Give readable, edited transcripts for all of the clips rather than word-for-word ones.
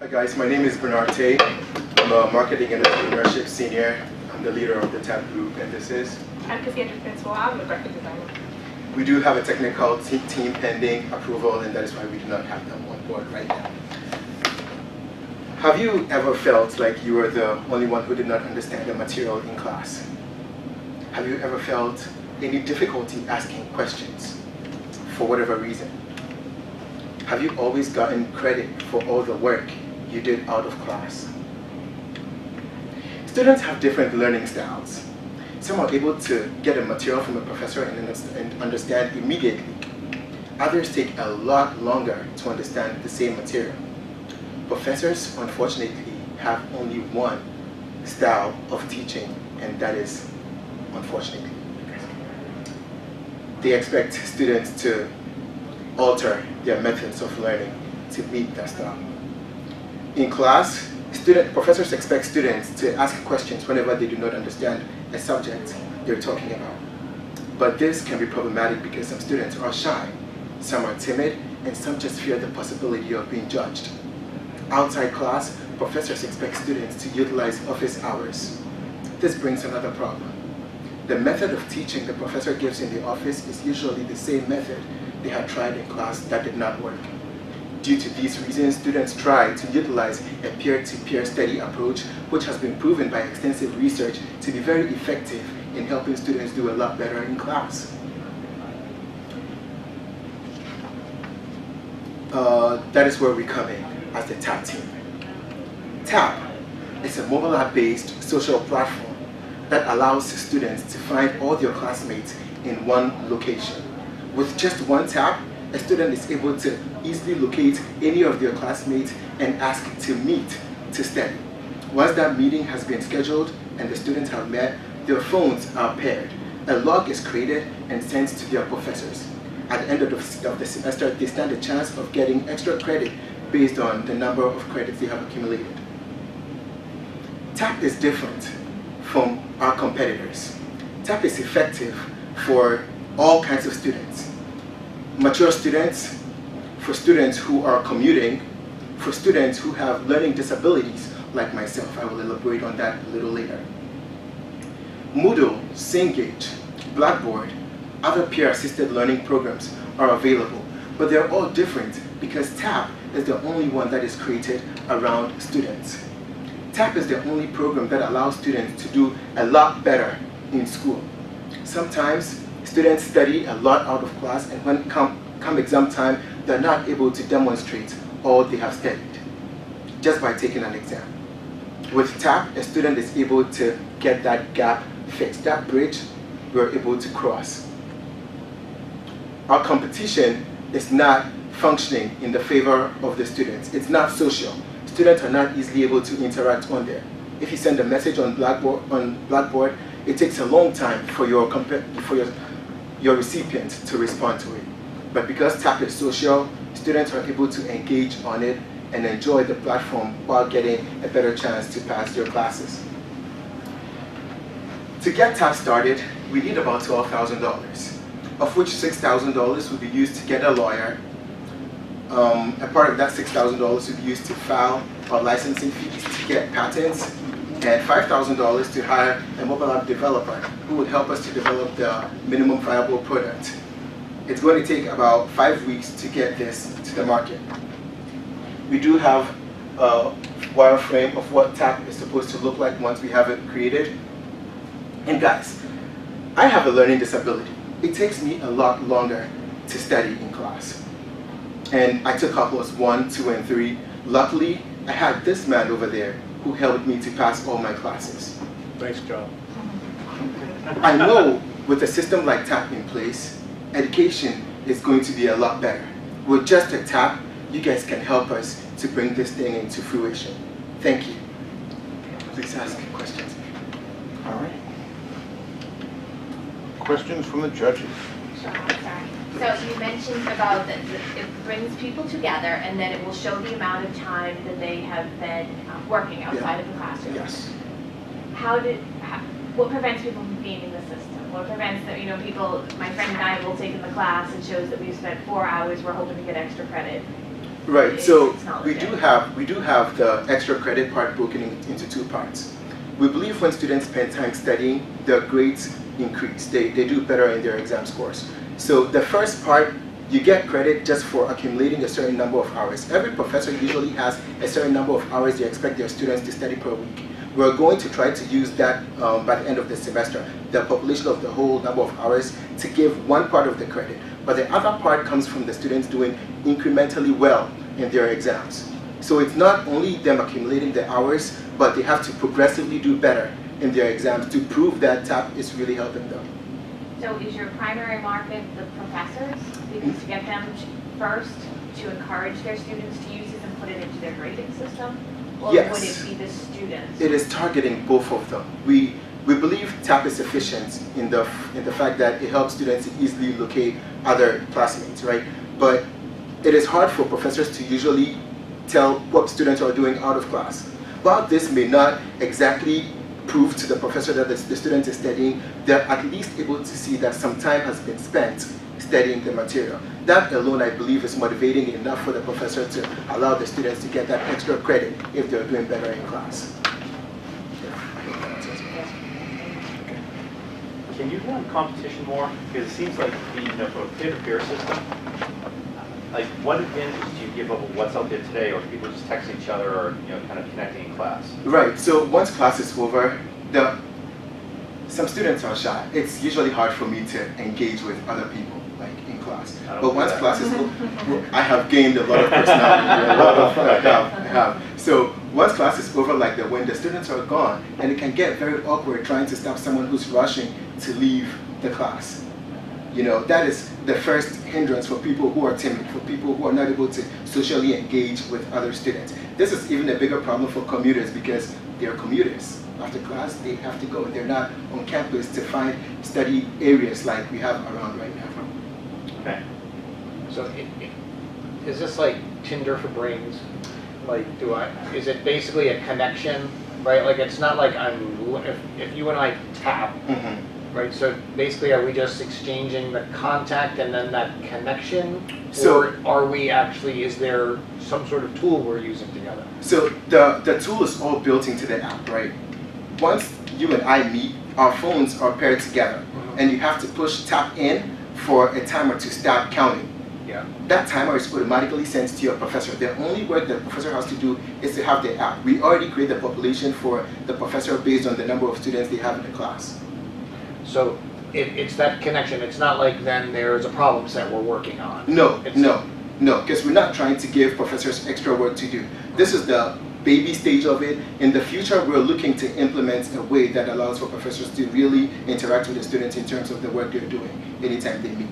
Hi guys, my name is Bernard Tay. I'm a marketing and entrepreneurship senior. I'm the leader of the T.A.P group, and this is? I'm Cassandra Principal. I'm a graphic designer. We do have a technical team pending approval, and that is why we do not have them on board right now. Have you ever felt like you were the only one who did not understand the material in class? Have you ever felt any difficulty asking questions for whatever reason? Have you always gotten credit for all the work you did out of class? Students have different learning styles. Some are able to get a material from a professor and understand immediately. Others take a lot longer to understand the same material. Professors, unfortunately, have only one style of teaching, and that is, unfortunately, they expect students to alter their methods of learning to meet that style. In class, professors expect students to ask questions whenever they do not understand a subject they're talking about. But this can be problematic because some students are shy, some are timid, and some just fear the possibility of being judged. Outside class, professors expect students to utilize office hours. This brings another problem. The method of teaching the professor gives in the office is usually the same method they had tried in class that did not work. Due to these reasons, students try to utilize a peer-to-peer study approach, which has been proven by extensive research to be very effective in helping students do a lot better in class. That is where we come in as the T.A.P team. T.A.P is a mobile app-based social platform that allows students to find all their classmates in one location. With just one tap, a student is able to easily locate any of their classmates and ask to meet to study. Once that meeting has been scheduled and the students have met, their phones are paired. A log is created and sent to their professors. At the end of the semester, they stand a chance of getting extra credit based on the number of credits they have accumulated. T.A.P is different from our competitors. T.A.P is effective for all kinds of students. Mature students, for students who are commuting, for students who have learning disabilities like myself. I will elaborate on that a little later. Moodle, Cengage, Blackboard, other peer-assisted learning programs are available, but they're all different because T.A.P is the only one that is created around students. T.A.P is the only program that allows students to do a lot better in school. Sometimes students study a lot out of class, and when come exam time, they're not able to demonstrate all they have studied just by taking an exam. With T.A.P, a student is able to get that gap fixed, that bridge we're able to cross. Our competition is not functioning in the favor of the students. It's not social. Students are not easily able to interact on there. If you send a message on Blackboard, it takes a long time for your recipient to respond to it. But because T.A.P is social, students are able to engage on it and enjoy the platform while getting a better chance to pass their classes. To get T.A.P started, we need about $12,000, of which $6,000 will be used to get a lawyer. A part of that $6,000 will be used to file our licensing fees to get patents, and $5,000 to hire a mobile app developer who would help us to develop the minimum viable product. It's going to take about 5 weeks to get this to the market. We do have a wireframe of what T.A.P is supposed to look like once we have it created. And guys, I have a learning disability. It takes me a lot longer to study in class. And I took calculus 1, 2, and 3. Luckily, I had this man over there who helped me to pass all my classes. Nice job. I know with a system like T.A.P in place, education is going to be a lot better. With just a T.A.P, you guys can help us to bring this thing into fruition. Thank you. Please ask questions. All right. Questions from the judges? Sure, I'm sorry. So you mentioned about that it brings people together and then it will show the amount of time that they have been working outside of the classroom. Yes. What prevents people from gaming the system? What prevents that, people, my friend and I will take in the class, it shows that we've spent 4 hours, we're hoping to get extra credit. Right. It's So not we legit. do have the extra credit part broken into two parts. We believe when students spend time studying, their grades increase. They do better in their exam scores. So the first part, you get credit just for accumulating a certain number of hours. Every professor usually has a certain number of hours they expect their students to study per week. We're going to try to use that by the end of the semester, the population of the whole number of hours, to give one part of the credit. But the other part comes from the students doing incrementally well in their exams. So it's not only them accumulating the hours, but they have to progressively do better in their exams to prove that TAP is really helping them. So is your primary market the professors? Because to get them first to encourage their students to use this and put it into their grading system? Or Yes. would it be the students? It is targeting both of them. We believe TAP is efficient in the fact that it helps students to easily locate other classmates, right? But it is hard for professors to usually tell what students are doing out of class. While this may not exactly prove to the professor that the student is studying, they're at least able to see that some time has been spent studying the material. That alone, I believe, is motivating enough for the professor to allow the students to get that extra credit if they're doing better in class. Can you run competition more? Because it seems like, for a peer-to-peer system, like what advantages do you give over what's out there today, or people just text each other, or kind of connecting in class? Right. So once class is over, some students are shy. It's usually hard for me to engage with other people, like in class. But once class is over, I have gained a lot of personality. I have. So once class is over, like when the students are gone, and it can get very awkward trying to stop someone who's rushing to leave the class. That is the first hindrance for people who are timid, for people who are not able to socially engage with other students. This is even a bigger problem for commuters because they're commuters. After class, they have to go. They're not on campus to find study areas like we have around right now. Okay. So is this like Tinder for brains? Like, is it basically a connection, right? Like, it's not like if you and I tap, right? So basically, are we just exchanging the contact and then that connection? So, or are we actually, is there some sort of tool we're using together? So the tool is all built into the app, right? Once you and I meet, our phones are paired together, and you have to push tap in for a timer to start counting. Yeah. That timer is automatically sent to your professor. The only work the professor has to do is to have the app. We already create the population for the professor based on the number of students they have in the class. So it's that connection. It's not like then there's a problem set we're working on. No, because we're not trying to give professors extra work to do. This is the baby stage of it. In the future, we're looking to implement a way that allows for professors to really interact with the students in terms of the work they're doing anytime they meet.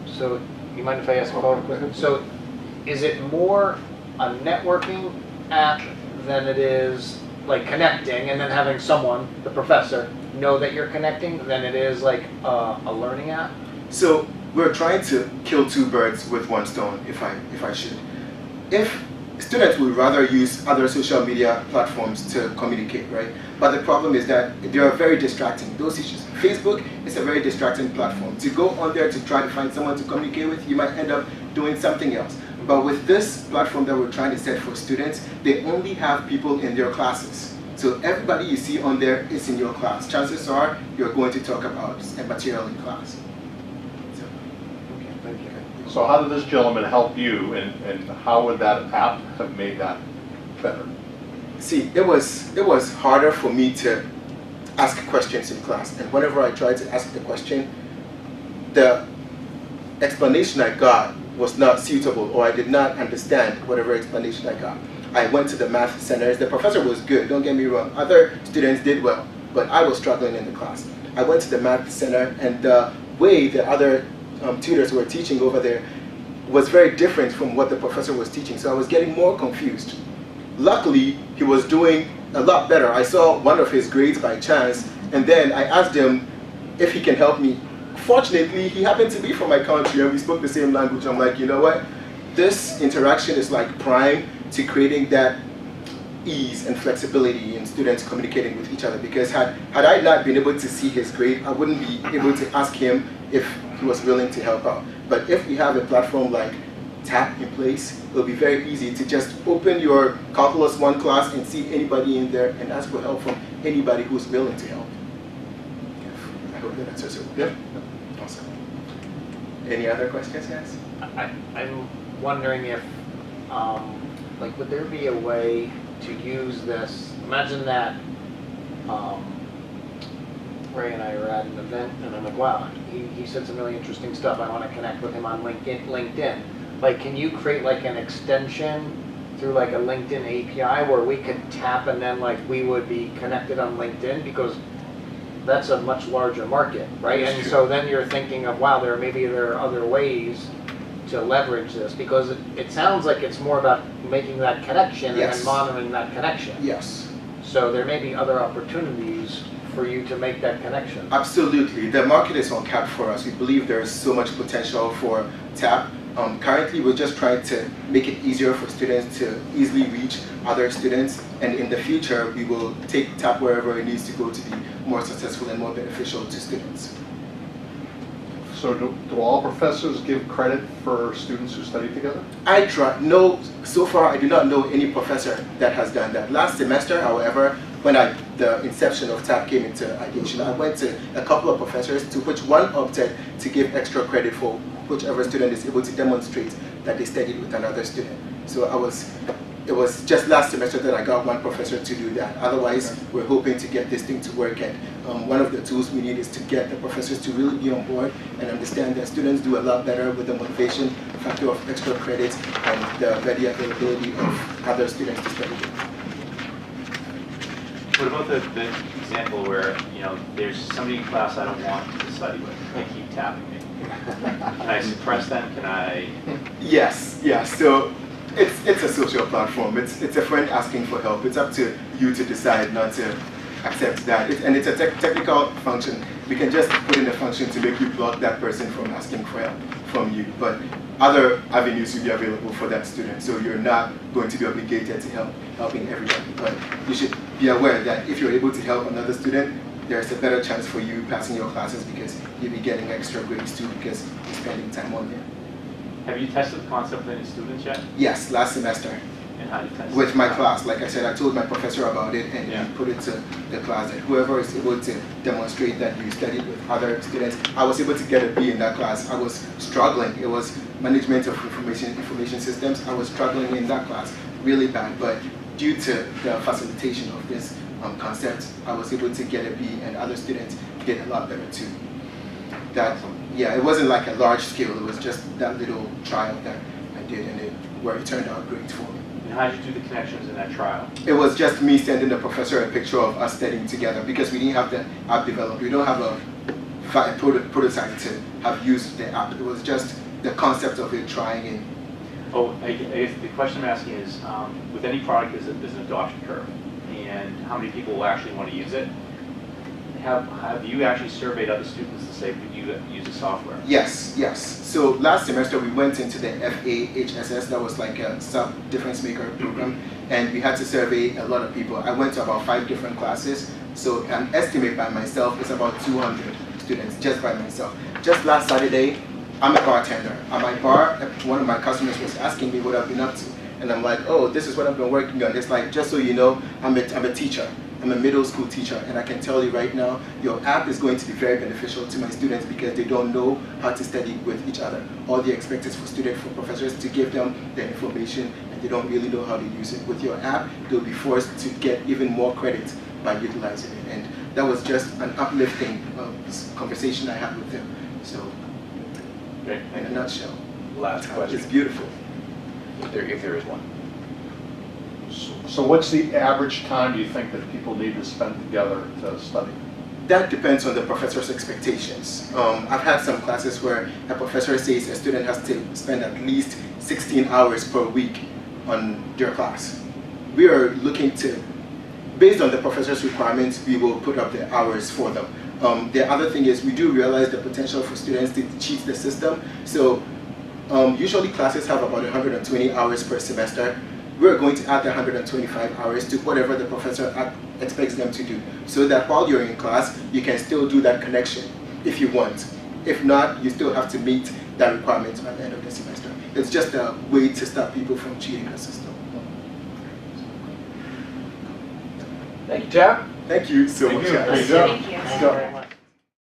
So, you mind if I ask a follow-up question? So, is it more a networking app than it is like connecting and then having someone, the professor, know that you're connecting than it is like a learning app? So we're trying to kill two birds with one stone, if I should. If students would rather use other social media platforms to communicate, right? But the problem is that they are very distracting. Those issues. Facebook is a very distracting platform. To go on there to try to find someone to communicate with, you might end up doing something else. But with this platform that we're trying to set for students, they only have people in their classes. So everybody you see on there is in your class. Chances are you're going to talk about a material in class. Okay, thank you. So how did this gentleman help you, and how would that app have made that better? See, it was harder for me to ask questions in class, and whenever I tried to ask the question, the explanation I got was not suitable, or I did not understand whatever explanation I got. I went to the math centers. The professor was good, don't get me wrong. Other students did well, but I was struggling in the class. I went to the math center, and the way the other tutors were teaching over there was very different from what the professor was teaching, so I was getting more confused. Luckily, he was doing a lot better. I saw one of his grades by chance, and then I asked him if he can help me. Fortunately, he happened to be from my country, and we spoke the same language. I'm like, you know what? This interaction is like prime to creating that ease and flexibility in students communicating with each other, because had I not been able to see his grade, I wouldn't be able to ask him if he was willing to help out. But if we have a platform like T.A.P in place, it'll be very easy to just open your Calculus 1 class and see anybody in there and ask for help from anybody who's willing to help. I hope that answers it. Yep. Awesome. Any other questions, guys? I'm wondering if, like, would there be a way to use this? Imagine that Ray and I are at an event, and I'm like, wow, he said some really interesting stuff. I want to connect with him on LinkedIn. Like, can you create like an extension through like a LinkedIn API where we could tap and then like we would be connected on LinkedIn? Because that's a much larger market, right? That's And true. so then you're thinking of, wow, there are other ways to leverage this, because it sounds like it's more about making that connection Yes. and monitoring that connection. Yes. So there may be other opportunities for you to make that connection. Absolutely. The market is uncapped for us. We believe there is so much potential for T.A.P. Currently, we're just trying to make it easier for students to easily reach other students, and in the future, we will take T.A.P wherever it needs to go to be more successful and more beneficial to students. So do all professors give credit for students who study together? So far I do not know any professor that has done that. Last semester, however, when the inception of T.A.P came into ideation, I went to a couple of professors to which one opted to give extra credit for whichever student is able to demonstrate that they studied with another student. So it was just last semester that I got one professor to do that. Otherwise, we're hoping to get this thing to work, and one of the tools we need is to get the professors to really be on board and understand that students do a lot better with the motivation factor of extra credit and the ready availability of other students to study with. What about the example where, you know, there's somebody in class I don't want to study with, they keep tapping me. Can I suppress them? Can I? Yes, so it's a social platform. It's a friend asking for help. It's up to you to decide not to accept that. And it's a technical function. We can just put in a function to make you block that person from asking for help from you. But other avenues will be available for that student. So you're not going to be obligated to helping everybody. But you should be aware that if you're able to help another student, there's a better chance for you passing your classes because you'll be getting extra grades too because you're spending time on them. Have you tested the concept with any students yet? Yes, last semester. And how do you test it? With my class, like I said, I told my professor about it and Yeah. he put it to the class that whoever is able to demonstrate that you studied with other students, I was able to get a B in that class. I was struggling. It was management of information systems. I was struggling in that class really bad, but due to the facilitation of this concept, I was able to get a B and other students did a lot better too. Yeah, it wasn't like a large scale, it was just that little trial that I did and where it turned out great for me. And how did you do the connections in that trial? It was just me sending the professor a picture of us studying together because we didn't have the app developed. We don't have a prototype to have used the app. It was just the concept of it trying it. Oh, I guess the question I'm asking is, with any product, there's an adoption curve. And how many people will actually want to use it? Have you actually surveyed other students to say, could you use the software? Yes. So last semester we went into the FAHSS, that was like a sub-difference maker program, and we had to survey a lot of people. I went to about 5 different classes, so an estimate by myself is about 200 students, just by myself. Just last Saturday, I'm a bartender. At my bar, one of my customers was asking me what I've been up to, and I'm like, oh, this is what I've been working on. It's like, just so you know, I'm a teacher. I'm a middle school teacher, and I can tell you right now, your app is going to be very beneficial to my students because they don't know how to study with each other. All they expect is for professors to give them the information, and they don't really know how to use it. With your app, they'll be forced to get even more credit by utilizing it, and that was just an uplifting conversation I had with them. So, Okay. in a nutshell, Last question, it's beautiful. if there is one. So what's the average time do you think that people need to spend together to study? That depends on the professor's expectations. I've had some classes where a professor says a student has to spend at least 16 hours per week on their class. We are looking to, based on the professor's requirements, we will put up the hours for them. The other thing is we do realize the potential for students to cheat the system. So usually classes have about 120 hours per semester. We're going to add the 125 hours to whatever the professor expects them to do, so that while you're in class, you can still do that connection if you want. If not, you still have to meet that requirement by the end of the semester. It's just a way to stop people from cheating the system. Thank you, T.A.P. Thank you so Thank much. you. guys. Great job. Thank you. Thank you very much.